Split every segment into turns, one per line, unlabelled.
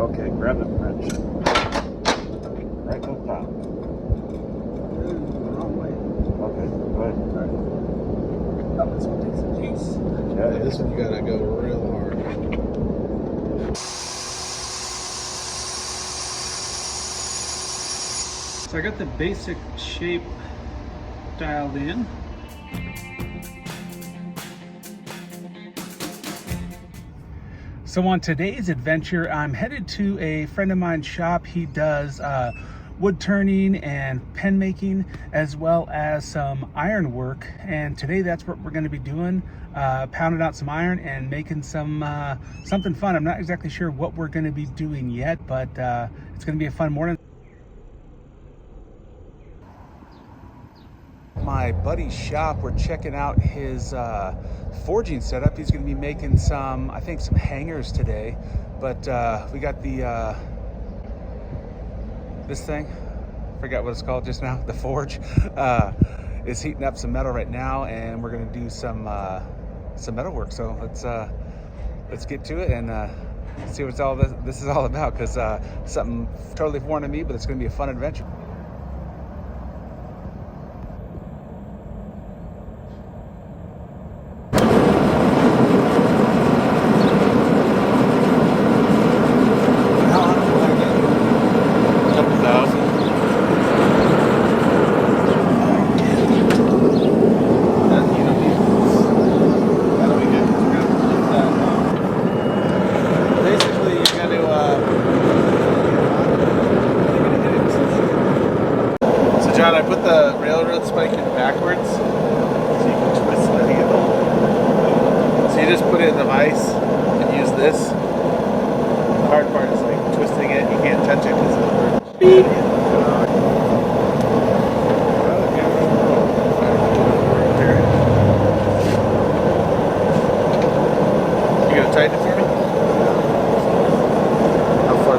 Okay, grab the wrench. Right on top.
The wrong way.
Okay, go ahead. All right.
Oh, this one takes some juice.
Yeah,
This one you gotta go real hard.
So I got the basic shape dialed in. So on today's adventure, I'm headed to a friend of mine's shop. He does wood turning and pen making, as well as some iron work. And today that's what we're going to be doing, pounding out some iron and making some something fun. I'm not exactly sure what we're going to be doing yet, but it's going to be a fun morning. My buddy's shop, we're checking out his forging setup. He's going to be making some, I think, some hangers today. But we got the this thing, forgot what it's called just now, the forge, is heating up some metal right now, and we're going to do some metal work. So let's get to it and see what all this is all about, because something totally foreign to me, but it's going to be a fun adventure.
John, I put the railroad spike in backwards so you can twist the handle. So you just put it in the vise and use this. The hard part is like twisting it. You can't touch it because it'll hurt. Beep. You gonna tighten it for me? How far?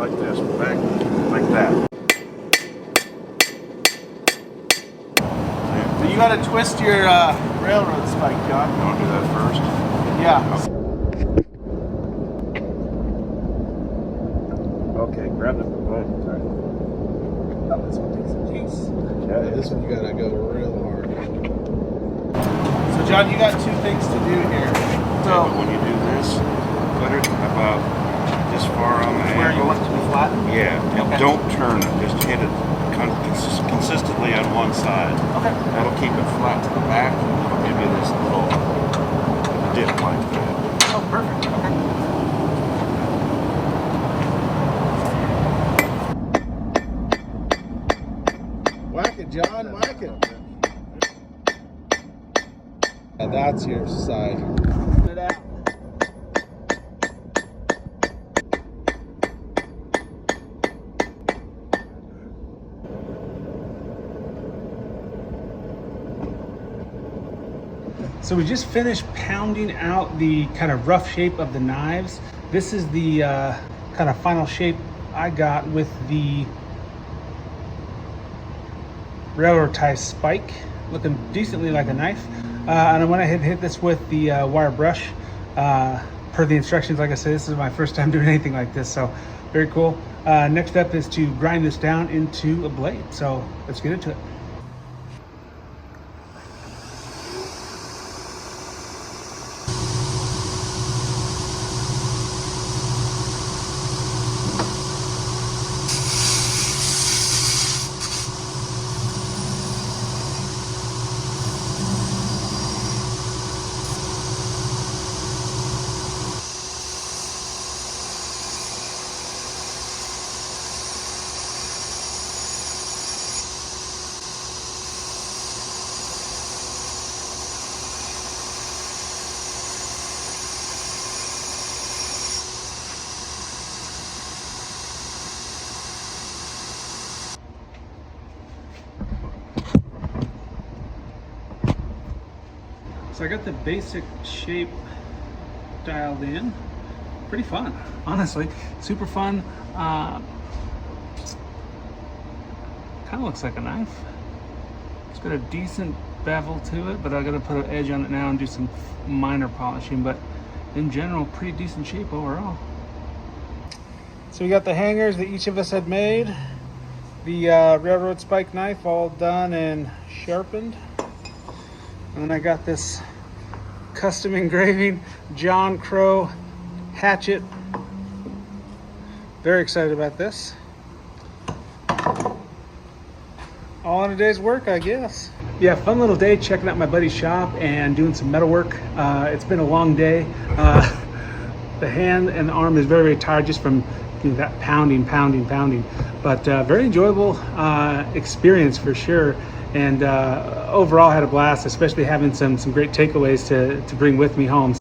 like this, back, like that.
So you gotta twist your railroad spike, John.
You want to do that first?
Yeah.
Okay, grab the, go ahead. All right.
Oh, this one takes some juice.
Yeah,
This one you gotta go real hard. So John, you got two things to do here.
So when you do this, put it about this far on the
Where you
handle.
want it to be flat?
Yeah, and
Okay.
don't turn it. Just hit it consistently on one side.
Okay.
That'll keep it flat to the back. It'll give you this little dip like that.
Oh, perfect. Okay. Whack it, John. Whack it. And that's your side. Put it out.
So we just finished pounding out the kind of rough shape of the knives. This is the kind of final shape I got with the railroad tie spike, looking decently like a knife. And I went ahead and hit this with the wire brush. Per the instructions, like I said, this is my first time doing anything like this, so very cool. Next up is to grind this down into a blade. So let's get into it. So I got the basic shape dialed in. Pretty fun, honestly. Super fun. Kind of looks like a knife. It's got a decent bevel to it, but I got to put an edge on it now and do some minor polishing. But in general, pretty decent shape overall. So we got the hangers that each of us had made. The railroad spike knife all done and sharpened. And then I got this custom engraving John Crow hatchet. Very excited about this. All in a day's work, I guess. Yeah, fun little day checking out my buddy's shop and doing some metal work. It's been a long day. The hand and the arm is very, very tired just from that pounding. But very enjoyable experience for sure. And overall had a blast, especially having some great takeaways to bring with me home.